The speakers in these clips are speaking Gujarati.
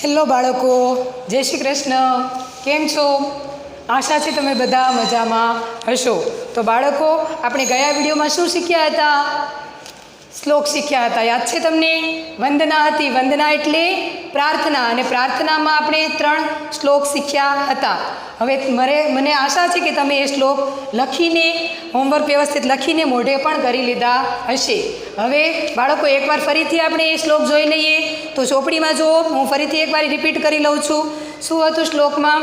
હેલો બાળકો, જય શ્રી કૃષ્ણ. કેમ છો? આશા છે તમે બધા મજામાં હશો. તો બાળકો, આપણે ગયા વિડીયોમાં શું શીખ્યા હતા? શ્લોક શીખ્યા હતા. યાદ છે તમને? વંદના હતી. વંદના એટલે પ્રાર્થના, અને પ્રાર્થનામાં આપણે 3 શ્લોક શીખ્યા હતા. હવે મને આશા છે કે તમે એ શ્લોક લખીને, હોમવર્ક વ્યવસ્થિત લખીને મોઢે પણ કરી લીધા હશે. હવે બાળકો, એકવાર ફરીથી આપણે એ શ્લોક જોઈ લઈએ. તો ચોપડીમાં જુઓ, હું ફરીથી એકવાર રિપીટ કરી લઉં છું. શું હતું શ્લોકમાં?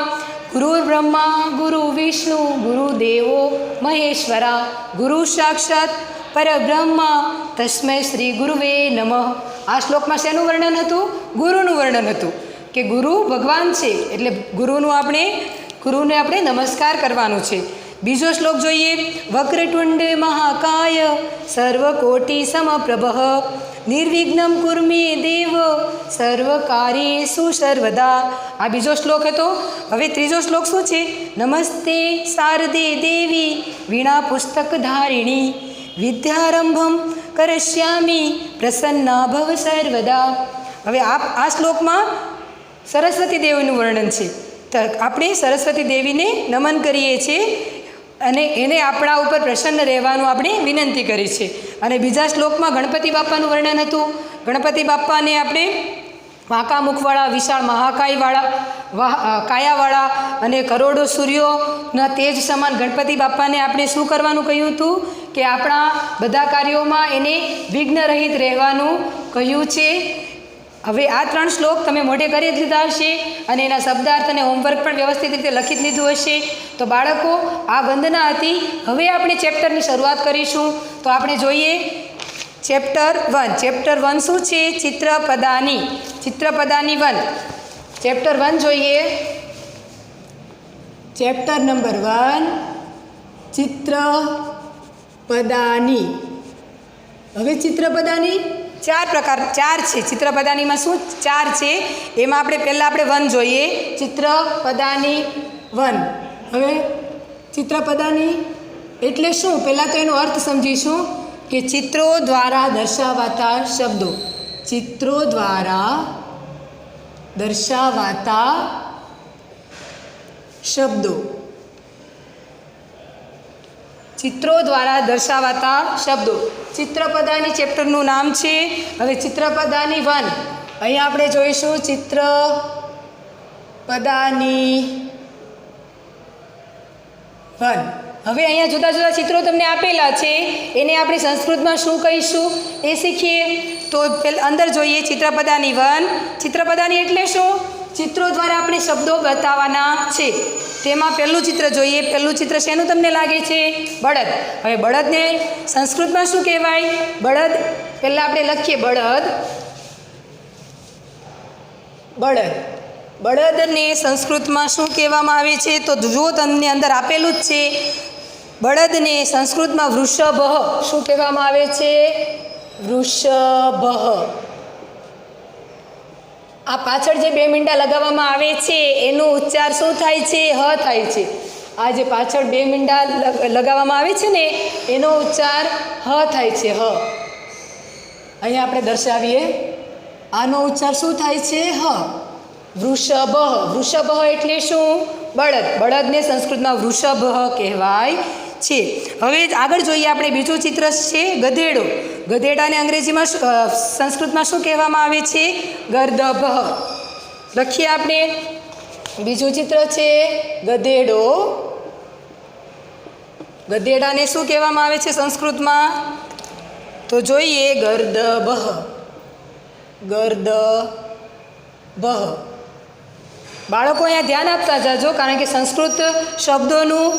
ગુરુ બ્રહ્મા ગુરુ વિષ્ણુ ગુરુ દેવો મહેશ્વરા ગુરુ સાક્ષાત પરબ્રહ્મા તસ્મૈ શ્રી ગુરુવે નમઃ. આ શ્લોકમાં શેનું વર્ણન હતું? ગુરુનું વર્ણન હતું કે ગુરુ ભગવાન છે, એટલે ગુરુને આપણે નમસ્કાર કરવાનું છે. બીજો શ્લોક જોઈએ. વક્રતુંડ મહાકાય સર્વકોટિ સમપ્રભ નિર્વિઘ્નમ કુર્મે દેવ સર્વકાર્યેષુ સર્વદા. આ બીજો શ્લોક હતો. હવે ત્રીજો શ્લોક શું છે? નમસ્તે શારદે દેવી વીણા પુસ્તક ધારિણી વિદ્યારંભમ કરશ્યામી પ્રસન્ના ભવ સર્વદા. હવે આ શ્લોકમાં સરસ્વતી દેવીનું વર્ણન છે. તો આપણે સરસ્વતી દેવીને નમન કરીએ છીએ અને એને આપણા ઉપર પ્રસન્ન રહેવાનું આપણે વિનંતી કરી છે. અને બીજા શ્લોકમાં ગણપતિ બાપાનું વર્ણન હતું. ગણપતિ બાપાને આપણે વાંકા મુખવાળા, વિશાળ કાયાવાળા અને કરોડો સૂર્યોના તેજ સમાન ગણપતિ બાપાને આપણે શું કરવાનું કહ્યું હતું? કે આપણા બધા કાર્યોમાં એને વિઘ્ન રહિત રહેવાનું કહ્યું છે. હવે આ 3 શ્લોક તમે મોઢે કરી જ લીધા હશે અને એના શબ્દાર્થ અને હોમવર્ક પણ વ્યવસ્થિત રીતે લખી જ લીધું હશે. તો બાળકો, આ વંદના હતી. હવે આપણે ચેપ્ટરની શરૂઆત કરીશું. તો આપણે જોઈએ ચેપ્ટર 1. ચેપ્ટર 1 શું છે? ચિત્રપદાની 1. ચેપ્ટર 1 જોઈએ. Chapter number 1 ચિત્રપદાની. હવે ચિત્રપદાની 4 છે. ચિત્રપદાનીમાં શું 4 છે? એમાં પહેલાં 1 જોઈએ. ચિત્રપદાની 1. હવે ચિત્રપદાની એટલે શું? પહેલાં તો એનો અર્થ સમજીશું કે ચિત્રો દ્વારા દર્શાવાતા શબ્દો. ચિત્રો દ્વારા દર્શાવાતા શબ્દો. ચિત્રો દ્વારા દર્શાવાતા શબ્દો. ચિત્રપદાની ચેપ્ટરનું નામ છે. હવે ચિત્રપદાની 1 અહીંયા આપણે જોઈશું. ચિત્રપદાની 1. હવે અહીંયા જુદા જુદા ચિત્રો તમને આપેલા છે. એને આપણે સંસ્કૃતમાં શું કહીશું એ શીખીએ. તો અંદર જોઈએ ચિત્રપદાની 1. ચિત્રપદાની એટલે શું? ચિત્રો દ્વારા આપણે શબ્દો બતાવવાના છે. તેમાં પહેલું ચિત્ર જોઈએ. પહેલું ચિત્ર શેનું તમને લાગે છે? બળદ. હવે બળદને સંસ્કૃતમાં શું કહેવાય? બળદ પહેલાં આપણે લખીએ. બળદને સંસ્કૃતમાં શું કહેવામાં આવે છે? તો જો તમને અંદર આપેલું જ છે. બળદને સંસ્કૃતમાં વૃષભ શું કહેવામાં આવે છે? વૃષભ. આ પાછળ જે 2 મીંડા લગાવવામાં આવે છે એનો ઉચ્ચાર શું થાય છે? હ થાય છે. આ જે પાછળ 2 મીંડા લગાવવામાં આવે છે ને એનો ઉચ્ચાર હ થાય છે. હ અહીંયા આપણે દર્શાવીએ. આનો ઉચ્ચાર શું થાય છે? હ. વૃષભ. વૃષભ એટલે શું? બળદ. બળદને સંસ્કૃતમાં વૃષભ કહેવાય છે. હવે આગળ જોઈએ આપણે. બીજું ચિત્ર છે ગધેડો. ગધેડાને અંગ્રેજીમાં સંસ્કૃતમાં શું કહેવામાં આવે છે? ગર્દભ. લખીએ આપણે. બીજું ચિત્ર છે ગધેડો. ગધેડાને શું કહેવામાં આવે છે સંસ્કૃતમાં? તો જોઈએ ગર્દભ. બાળકો અહીંયા ધ્યાન આપતા જાજો, કારણ કે સંસ્કૃત શબ્દોનું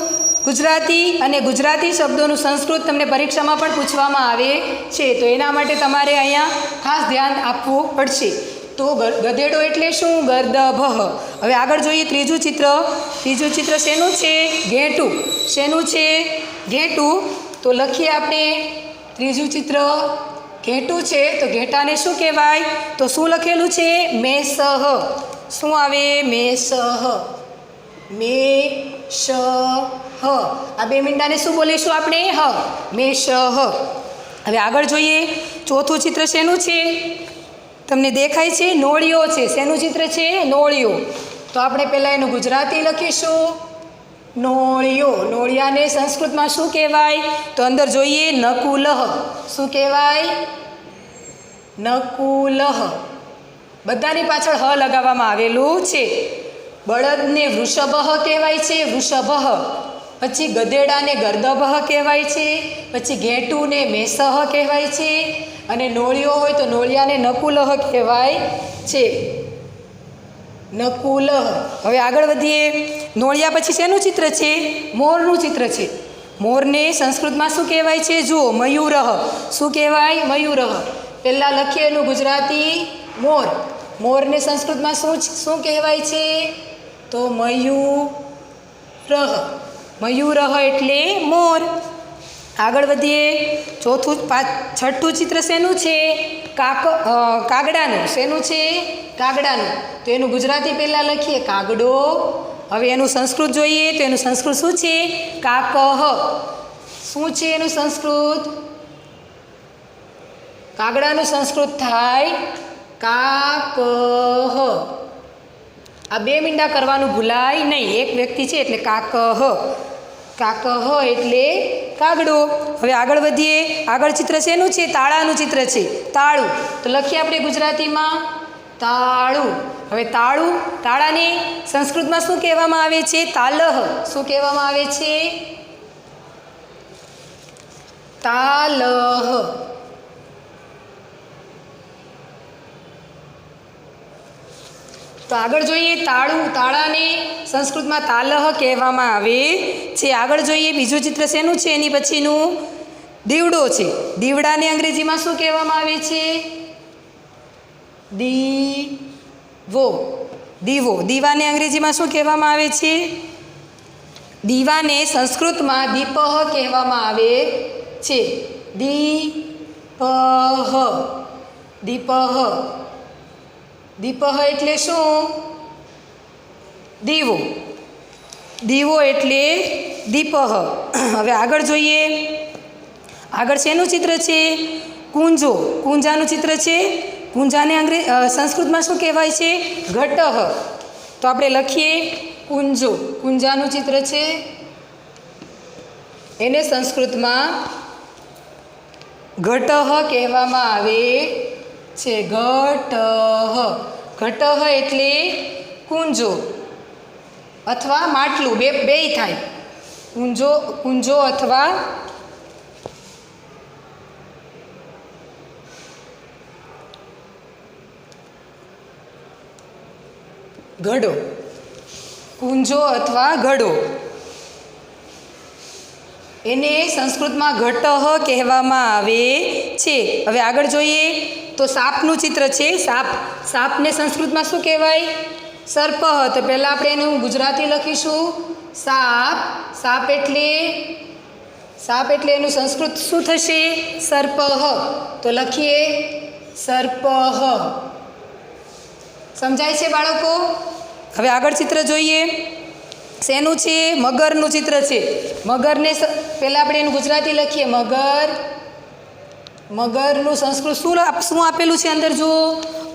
ગુજરાતી અને ગુજરાતી શબ્દોનું સંસ્કૃત તમને પરીક્ષામાં પણ પૂછવામાં આવે છે. તો એના માટે તમારે અહીંયા ખાસ ધ્યાન આપવું પડશે. તો ગધેડો એટલે શું? ગર્દભ. હવે આગળ જોઈએ ત્રીજું ચિત્ર. ત્રીજું ચિત્ર શેનું છે? ઘેટું. શેનું છે? ઘેટું. તો લખીએ આપણે. ત્રીજું ચિત્ર ઘેટું છે. તો ઘેટાને શું કહેવાય? તો શું લખેલું છે? મેષ. શું આવે? મેષ. આ 2 મીંડાને શું બોલીશું આપણે? હ. મેષ. હવે આગળ જોઈએ. ચોથું ચિત્ર શેનું છે? તમને દેખાય છે નોળિયો છે. શેનું ચિત્ર છે? નોળિયો. તો આપણે પહેલાં એનું ગુજરાતી લખીશું નોળિયો. નોળિયાને સંસ્કૃતમાં શું કહેવાય? તો અંદર જોઈએ નકુલહ. શું કહેવાય? નકુલહ. બધાની પાછળ હ લગાવવામાં આવેલું છે. બળદને વૃષભ કહેવાય છે, વૃષભ. પછી ગધેડાને ગર્દભ કહેવાય છે. પછી ઘેટુને મેષહ કહેવાય છે. અને નોળિયો હોય તો નોળિયાને નકુલહ કહેવાય છે. નકુલહ. હવે આગળ વધીએ. નોળિયા પછી શેનું ચિત્ર છે? મોરનું ચિત્ર છે. મોરને સંસ્કૃતમાં શું કહેવાય છે? જુઓ મયુરહ. શું કહેવાય? મયુરહ. પહેલાં લખીએ એનું ગુજરાતી મોર. મોરને સંસ્કૃતમાં શું કહેવાય છે? તો મયુરહ. મયુરહ એટલે મોર. આગળ વધીએ. છઠ્ઠું ચિત્ર શેનું છે? કાગડાનું. શેનું છે? કાગડાનું. તો એનું ગુજરાતી પહેલાં લખીએ કાગડો. હવે એનું સંસ્કૃત જોઈએ તો એનું સંસ્કૃત શું છે? કાકહ. શું છે એનું સંસ્કૃત? કાગડાનું સંસ્કૃત થાય કાકહ. આ બે મીંડા કરવાનું ભૂલાય નહીં. એક વ્યક્તિ છે એટલે કાકહ. કાકહ એટલે કાગડો. હવે આગળ વધીએ. આગળ ચિત્ર શેનું છે? તાળાનું ચિત્ર છે. તાળું. તો લખીએ આપણે ગુજરાતીમાં તાળું. હવે તાળું. તાળાને સંસ્કૃતમાં શું કહેવામાં આવે છે? તાલહ. શું કહેવામાં આવે છે? તાલહ. તો આગળ જોઈએ તાળું. તાળાને સંસ્કૃતમાં તાલહ કહેવામાં આવે છે. આગળ જોઈએ બીજું ચિત્ર શેનું છે? એની પછીનું દીવડો છે. દીવડાને અંગ્રેજીમાં શું કહેવામાં આવે છે? દીવો. દીવો. દીવાને અંગ્રેજીમાં શું કહેવામાં આવે છે? દીવાને સંસ્કૃતમાં દીપહ કહેવામાં આવે છે. દીપહ. દીપહ. દીપહ એટલે શું? દીવો. દીવો એટલે દીપહ. હવે આગળ જોઈએ. આગળ શેનું ચિત્ર છે? કુંજો. કુંજાનું ચિત્ર છે. કુંજાને સંસ્કૃતમાં શું કહેવાય છે? ઘટહ. તો આપણે લખીએ કુંજો. કુંજાનું ચિત્ર છે. એને સંસ્કૃતમાં ઘટહ કહેવામાં આવે છે. ઘટહ. ઘટહ એટલે કુંજો અથવા માટલું. બેય થાય. કુંજો અથવા ઘડો. કુંજો અથવા ઘડો. એને સંસ્કૃતમાં ઘટહ કહેવામાં આવે છે. હવે આગળ જોઈએ તો સાપનું ચિત્ર છે. સાપ. સાપને સંસ્કૃતમાં શું કહેવાય? સર્પહ. તો પહેલાં આપણે એનું ગુજરાતી લખીશું સાપ. સાપ એટલે એનું સંસ્કૃત શું થશે? સર્પહ. તો લખીએ સર્પહ. સમજાય છે બાળકો? હવે આગળ ચિત્ર જોઈએ. શેનું છે? મગરનું ચિત્ર છે. મગરને પહેલાં આપણે એનું ગુજરાતી લખીએ મગર. મગરનું સંસ્કૃત શું આપેલું છે અંદર જુઓ?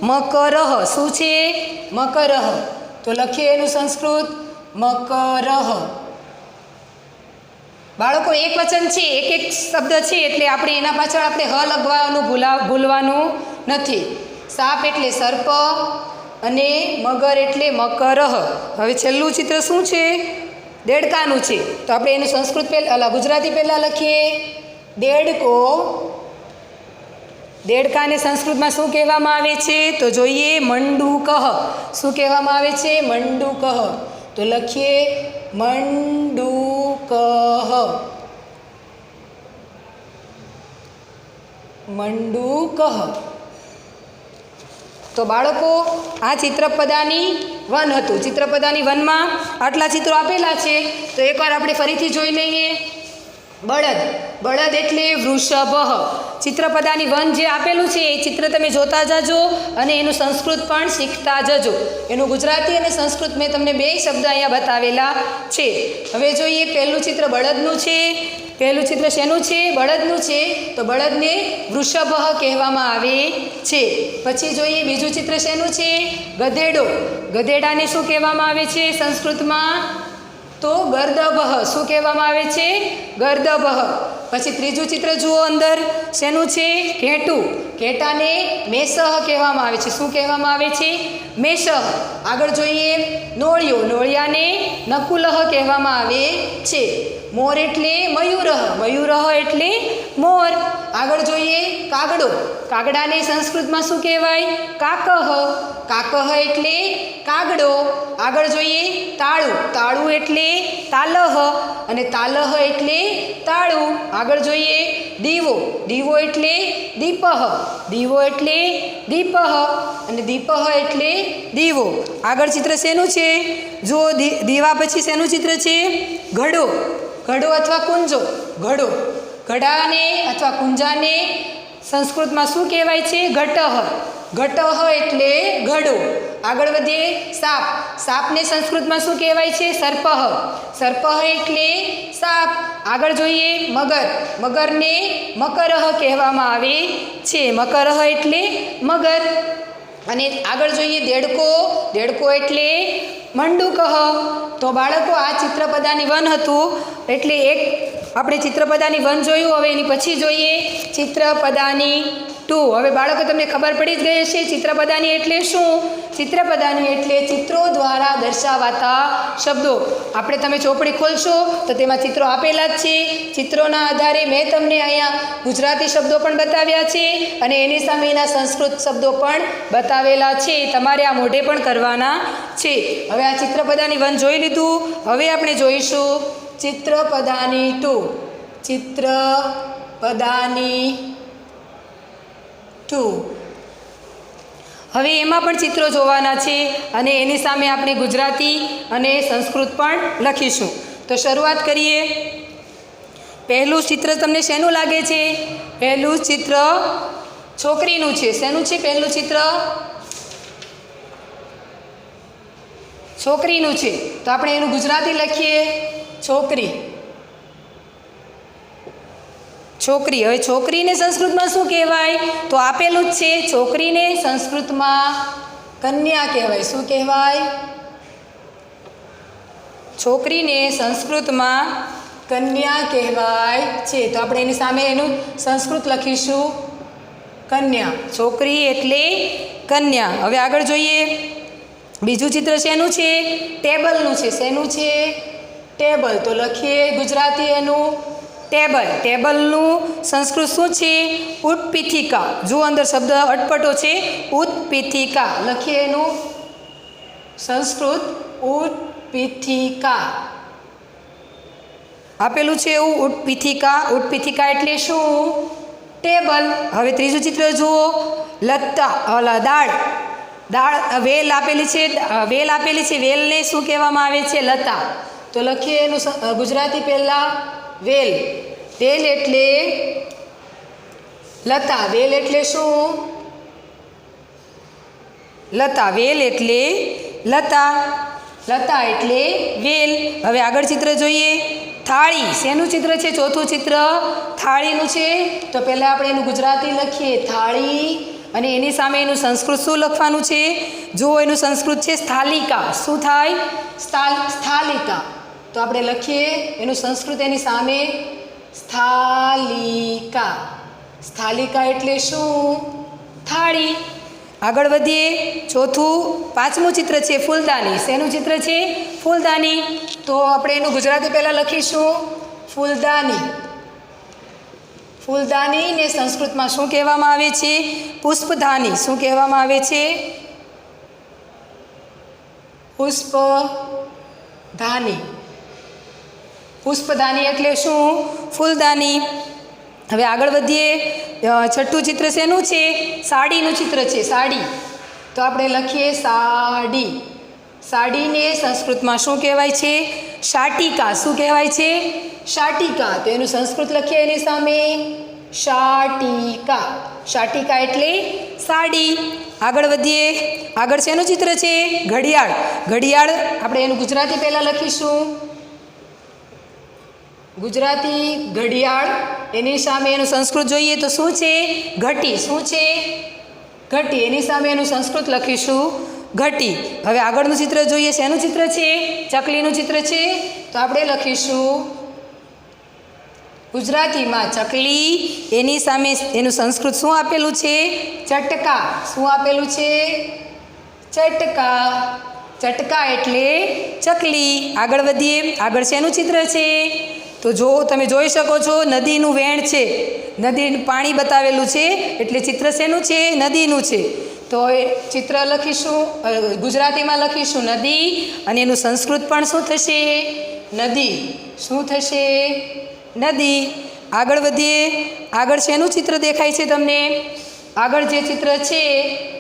મકરહ. શું છે? મકરહ. તો લખીએ એનું સંસ્કૃત મકરહ. બાળકો એક વચન છે, એક શબ્દ છે એટલે આપણે એના પાછળ આપણે હ લખવાનું ભૂલવાનું નથી. સાપ એટલે સર્પ અને મગર એટલે મકરહ. હવે છેલ્લું ચિત્ર શું છે? દેડકાનું છે. તો આપણે એનું સંસ્કૃત ગુજરાતી પહેલાં લખીએ દેડકો. દેડકાને સંસ્કૃતમાં શું કહેવામાં આવે છે? તો જોઈએ મંડૂકહ. શું કહેવામાં આવે છે? મંડૂકહ. તો લખીએ મંડૂકહ. મંડૂકહ. તો બાળકો આ ચિત્રપદાની વન હતું. ચિત્રપદાની વનમાં આટલા ચિત્રો આપેલા છે. તો એકવાર આપણે ફરીથી જોઈ લઈએ. બળદ. બળદ એટલે વૃષભ. ચિત્રપદાની વન જે આપેલું છે એ ચિત્ર તમે જોતા જજો અને એનું સંસ્કૃત પણ શીખતા જજો. એનું ગુજરાતી અને સંસ્કૃત મેં તમને બે શબ્દ અહીંયા બતાવેલા છે. હવે જોઈએ પહેલું ચિત્ર બળદનું છે. પહેલું ચિત્ર શેનું છે? બળદનું છે. તો બળદને વૃષભ કહેવામાં આવે છે. પછી જોઈએ બીજું ચિત્ર શેનું છે? ગધેડો. ગધેડાને શું કહેવામાં આવે છે સંસ્કૃતમાં? તો ગર્દભ. શું કહેવામાં આવે છે? ગર્દભ. પછી ત્રીજું ચિત્ર જુઓ અંદર શેનું છે? ઘેટું. ઘેટાને મેષહ કહેવામાં આવે છે. શું કહેવામાં આવે છે? મેષહ. આગળ જોઈએ નોળિયો. નોળિયાને નકુલહ કહેવામાં આવે છે. મોર એટલે મયુરહ. મયુરહ એટલે મોર. આગળ જોઈએ કાગડો. કાગડાને સંસ્કૃતમાં શું કહેવાય? કાકહ. કાકહ એટલે કાગડો. આગળ જોઈએ તાળું. તાળું એટલે તાલહ અને તાલહ એટલે તાળું. આગળ જોઈએ દીવો. દીવો એટલે દીપહ. દીવો એટલે દીપહ અને દીપહ એટલે દીવો. આગળ ચિત્ર શેનું છે? જો દીવા પછી શેનું ચિત્ર છે? ઘડો. ઘડો અથવા કુંજો. ઘડો. ઘડાને અથવા કુંજાને સંસ્કૃતમાં શું કહેવાય છે? ઘટહ. ઘટહ એટલે ઘડો. આગળ વધીએ સાપ. સાપને સંસ્કૃતમાં શું કહેવાય છે? સર્પહ. સર્પહ એટલે સાપ. આગળ જોઈએ મગર. મગરને મકરહ કહેવામાં આવે છે. મકરહ એટલે મગર. અને આગળ જોઈએ દેડકો. દેડકો એટલે મંડુકહ. તો બાળકો આ ચિત્રપદાની વન હતું. એટલે એક આપણે ચિત્રપદાની વન જોયું. હવે એની પછી જોઈએ ચિત્રપદાની 2. હવે બાળકો તમને ખબર પડી જ ગઈ હશે ચિત્રપદાની એટલે શું? ચિત્રપદાની એટલે ચિત્રો દ્વારા દર્શાવાતા શબ્દો. આપણે તમે ચોપડી ખોલશો તો તેમાં ચિત્રો આપેલા જ છે. ચિત્રોના આધારે મેં તમને અહીંયા ગુજરાતી શબ્દો પણ બતાવ્યા છે અને એની સામે એના સંસ્કૃત શબ્દો પણ બતાવેલા છે. તમારે આ મોઢે પણ કરવાના છે. હવે આ ચિત્રપદાની વન જોઈ લીધું. હવે આપણે જોઈશું ચિત્રપદાની 2. ચિત્રપદાની 2. હવે એમાં પણ ચિત્રો જોવાના છે અને એની સામે આપણે ગુજરાતી અને સંસ્કૃત પણ લખીશું. તો શરૂઆત કરીએ. પહેલું ચિત્ર તમને શેનું લાગે છે? પહેલું ચિત્ર છોકરીનું છે. શેનું છે પહેલું ચિત્ર? છોકરીનું છે. તો આપણે એનું ગુજરાતી લખીએ છોકરી. છોકરી. હવે છોકરીને સંસ્કૃતમાં શું કહેવાય? તો આપેલું જ છે. છોકરીને સંસ્કૃતમાં કન્યા કહેવાય. શું કહેવાય? છોકરીને સંસ્કૃતમાં કન્યા કહેવાય છે. તો આપણે એની સામે એનું સંસ્કૃત લખીશું કન્યા. છોકરી એટલે કન્યા. હવે આગળ જોઈએ બીજું ચિત્ર શેનું છે? ટેબલનું છે. શેનું છે? ટેબલ. તો લખીએ ગુજરાતી એનું ટેબલ. ટેબલનું સંસ્કૃત શું છે? ઉત્પીઠિકા. જુઓ અંદર શબ્દ અટપટો છે. ઉત્પીઠિકા. લખીએ એનું સંસ્કૃત ઉત્પીઠિકા. આપેલું છે એવું ઉત્પીઠિકા. ઉત્પીઠિકા એટલે શું? ટેબલ. હવે ત્રીજું ચિત્ર જુઓ લતા. દાળ. દાળ. વેલ આપેલી છે. વેલ આપેલી છે. વેલને શું કહેવામાં આવે છે? લતા. તો લખીએ એનું ગુજરાતી પહેલાં વેલ. વેલ એટલે લતા. વેલ એટલે શું? લતા. વેલ એટલે લતા. લતા એટલે વેલ. હવે આગળ ચિત્ર જોઈએ થાળી. શેનું ચિત્ર છે? ચોથું ચિત્ર થાળીનું છે. તો પહેલાં આપણે એનું ગુજરાતી લખીએ થાળી અને એની સામે એનું સંસ્કૃત શું લખવાનું છે? જો એનું સંસ્કૃત છે સ્થાલિકા. શું થાય? સ્થાલિકા. તો આપણે લખીએ એનું સંસ્કૃત એની સામે સ્થાલિકા. સ્થાલિકા એટલે શું? થાળી. આગળ વધીએ પાંચમું ચિત્ર છે ફૂલદાની. શેનું ચિત્ર છે? ફૂલદાની. તો આપણે એનું ગુજરાતી પહેલાં લખીશું ફૂલદાની. ફૂલદાનીને સંસ્કૃતમાં શું કહેવામાં આવે છે? પુષ્પદાની. શું કહેવામાં આવે છે? પુષ્પદાની. પુષ્પદાની એટલે શું? ફૂલદાની. હવે આગળ વધીએ છઠ્ઠું ચિત્ર શેનું છે? સાડીનું ચિત્ર છે. સાડી. તો આપણે લખીએ સાડી. સાડીને સંસ્કૃતમાં શું કહેવાય છે? શાટિકા. શું કહેવાય છે? શાટિકા. તો એનું સંસ્કૃત લખીએ એની સામે શાટિકા. શાટિકા એટલે સાડી. આગળ વધીએ. આગળ શેનું ચિત્ર છે? ઘડિયાળ. ઘડિયાળ. આપણે એનું ગુજરાતી પહેલાં લખીશું ગુજરાતી ઘડિયાળ, એની સામે એનું સંસ્કૃત જોઈએ તો શું છે? ઘટી. શું છે? ઘટી. એની સામે એનું સંસ્કૃત લખીશું ઘટી. હવે આગળનું ચિત્ર જોઈએ. શેનું ચિત્ર છે? ચકલીનું ચિત્ર છે. તો આપણે લખીશું ગુજરાતીમાં ચકલી, એની સામે એનું સંસ્કૃત શું આપેલું છે? ચટકા. શું આપેલું છે? ચટકા. ચટકા એટલે ચકલી. આગળ વધીએ. આગળ શેનું ચિત્ર છે? તો જો તમે જોઈ શકો છો નદીનું વેણ છે, નદીનું પાણી બતાવેલું છે, એટલે ચિત્ર શેનું છે? નદીનું છે. તો એ ચિત્ર લખીશું, ગુજરાતીમાં લખીશું નદી, અને એનું સંસ્કૃત પણ શું થશે? નદી. શું થશે? નદી. આગળ વધીએ. આગળ શેનું ચિત્ર દેખાય છે તમને? આગળ જે ચિત્ર છે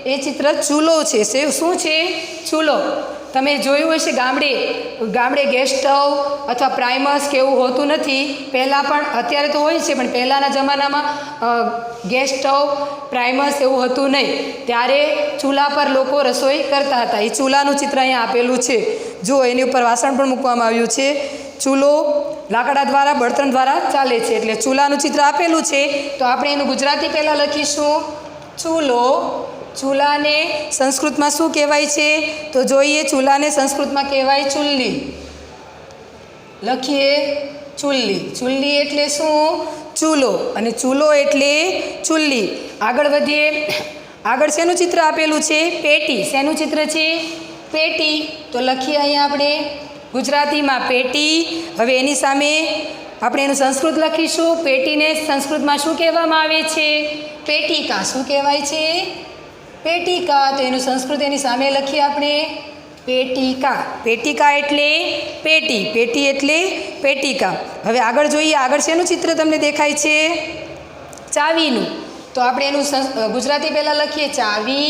એ ચિત્ર ચૂલો છે. શું છે? ચૂલો. તમે જોયું હશે ગામડે ગેસ સ્ટવ અથવા પ્રાઇમસ કે એવું હોતું નથી. પહેલાં પણ, અત્યારે તો હોય છે, પણ પહેલાંના જમાનામાં ગેસ સ્ટવ, પ્રાઇમસ એવું હતું નહીં. ત્યારે ચૂલા પર લોકો રસોઈ કરતા હતા. એ ચૂલાનું ચિત્ર અહીંયા આપેલું છે. જો એની ઉપર વાસણ પણ મૂકવામાં આવ્યું છે. ચૂલો લાકડા દ્વારા, બળતણ દ્વારા ચાલે છે, એટલે ચૂલાનું ચિત્ર આપેલું છે. તો આપણે એનું ગુજરાતી પહેલાં લખીશું ચૂલો. ચૂલાને સંસ્કૃતમાં શું કહેવાય છે? તો જોઈએ. ચૂલાને સંસ્કૃતમાં કહેવાય ચુલ્લી. લખીએ ચુલ્લી. ચુલ્લી એટલે શું? ચૂલો. અને ચૂલો એટલે ચુલ્લી. આગળ વધીએ. આગળ શેનું ચિત્ર આપેલું છે? પેટી. શેનું ચિત્ર છે? પેટી. તો લખીએ અહીંયા આપણે ગુજરાતીમાં પેટી. હવે એની સામે આપણે એનું સંસ્કૃત લખીશું. પેટીને સંસ્કૃતમાં શું કહેવામાં આવે છે? પેટિકા. શું કહેવાય છે? પેટિકા. તો એનું સંસ્કૃત એની સામે લખીએ આપણે પેટિકા. પેટિકા એટલે પેટી. પેટી એટલે પેટિકા. હવે આગળ જોઈએ. આગળ શેનું ચિત્ર તમને દેખાય છે? ચાવીનું. તો આપણે એનું ગુજરાતી પહેલાં લખીએ ચાવી.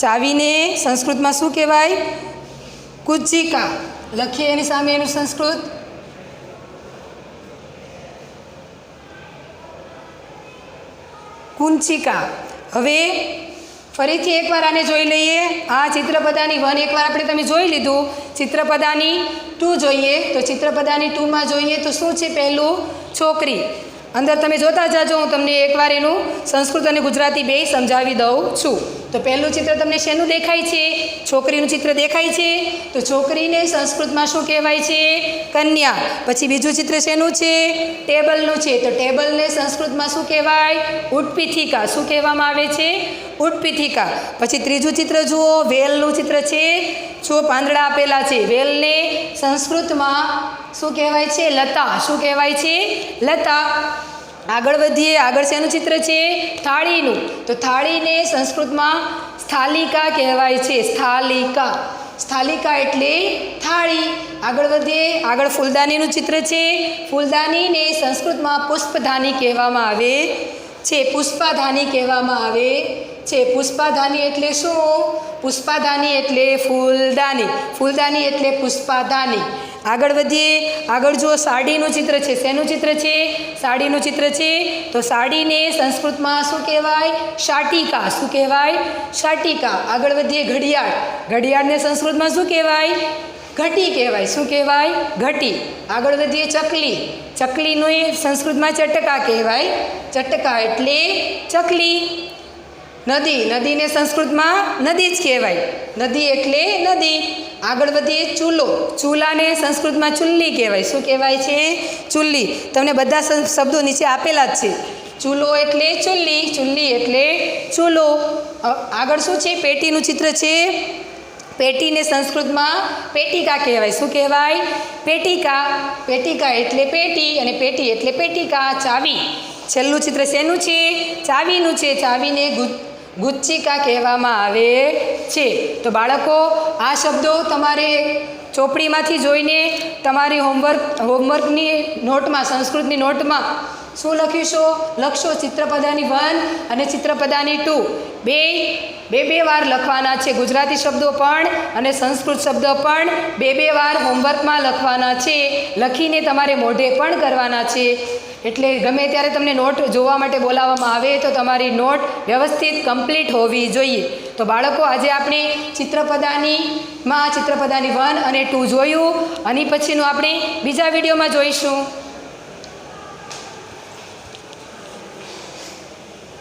ચાવીને સંસ્કૃતમાં શું કહેવાય? કુંચિકા. લખીએ એની સામે એનું સંસ્કૃત કુંચિકા. હવે ફરીથી એકવાર આને જોઈ લઈએ. આ ચિત્રપદાની 1 એકવાર આપણે તમે જોઈ લીધું. ચિત્રપદાની 2 જોઈએ. તો ચિત્રપદાની 2માં જોઈએ તો શું છે? પહેલું છોકરી. અંદર તમે જોતા જાજો. હું તમને એકવાર એનું સંસ્કૃત અને ગુજરાતી બેય સમજાવી દઉં છું. તો પહેલું ચિત્ર તમને શેનું દેખાય છે? છોકરીનું ચિત્ર દેખાય છે. તો છોકરીને સંસ્કૃતમાં શું કહેવાય છે? કન્યા. પછી બીજું ચિત્ર શેનું છે? ટેબલનું છે. તો ટેબલને સંસ્કૃતમાં શું કહેવાય? ઉત્પીઠિકા. શું કહેવામાં આવે છે? ઉત્પીઠિકા. પછી ત્રીજું ચિત્ર જુઓ. વેલનું ચિત્ર છે. જો પાંદડા આપેલા છે. વેલને સંસ્કૃતમાં શું કહેવાય છે? લતા. શું કહેવાય છે? લતા. આગળ વધીએ. આગળ શેનું ચિત્ર છે? થાળીનું. તો થાળીને સંસ્કૃતમાં સ્થાલિકા કહેવાય છે. સ્થાલિકા. સ્થાલિકા એટલે થાળી. આગળ વધીએ. આગળ ફૂલદાનીનું ચિત્ર છે. ફૂલદાનીને સંસ્કૃતમાં પુષ્પદાની કહેવામાં આવે છે. પુષ્પાધાની કહેવામાં આવે છે. પુષ્પાધાની એટલે શું? પુષ્પાધાની એટલે ફૂલદાની. ફૂલદાની એટલે પુષ્પાધાની. આગળ વધીએ. આગળ જુઓ. સાડીનું ચિત્ર છે. શેનું ચિત્ર છે? સાડીનું ચિત્ર છે. તો સાડીને સંસ્કૃતમાં શું કહેવાય? શાટિકા. શું કહેવાય? શાટિકા. આગળ વધીએ. ઘડિયાળ. ઘડિયાળને સંસ્કૃતમાં શું કહેવાય? ઘટી કહેવાય. શું કહેવાય? ઘટી. આગળ વધીએ. ચકલી. ચકલીનું સંસ્કૃતમાં ચટકા કહેવાય. ચટકા એટલે ચકલી. નદી. નદીને સંસ્કૃતમાં નદી જ કહેવાય. નદી એટલે નદી. આગળ વધીએ. ચૂલો. ચૂલાને સંસ્કૃતમાં ચુલ્લી કહેવાય. શું કહેવાય છે? ચુલ્લી. તમને બધા શબ્દો નીચે આપેલા જ છે. ચૂલો એટલે ચુલ્લી. ચુલ્લી એટલે ચૂલો. આગળ શું છે? પેટીનું ચિત્ર છે. પેટીને સંસ્કૃતમાં પેટિકા કહેવાય. શું કહેવાય? પેટિકા. પેટિકા એટલે પેટી, અને પેટી એટલે પેટિકા. ચાવી. છેલ્લું ચિત્ર શેનું છે? ચાવીનું છે. ચાવીને ગુચ્ચિકા કહેવામાં આવે છે. તો બાળકો, આ શબ્દો તમારે ચોપડીમાંથી જોઈને તમારી હોમવર્કની નોટમાં, સંસ્કૃતની નોટમાં શું લખશો? ચિત્રપદાની 1 અને ચિત્રપદાની 2 બે વાર લખવાના છે. ગુજરાતી શબ્દો પણ અને સંસ્કૃત શબ્દો પણ બે વાર હોમવર્કમાં લખવાના છે. લખીને તમારે મોઢે પણ કરવાના છે. એટલે ગમે ત્યારે તમને નોટ જોવા માટે બોલાવવામાં આવે તો તમારી નોટ વ્યવસ્થિત કમ્પ્લીટ હોવી જોઈએ. તો બાળકો, આજે આપણે ચિત્રપદાની 1 અને 2 જોયું. અને પછીનું આપણે બીજા વિડીયોમાં જોઈશું.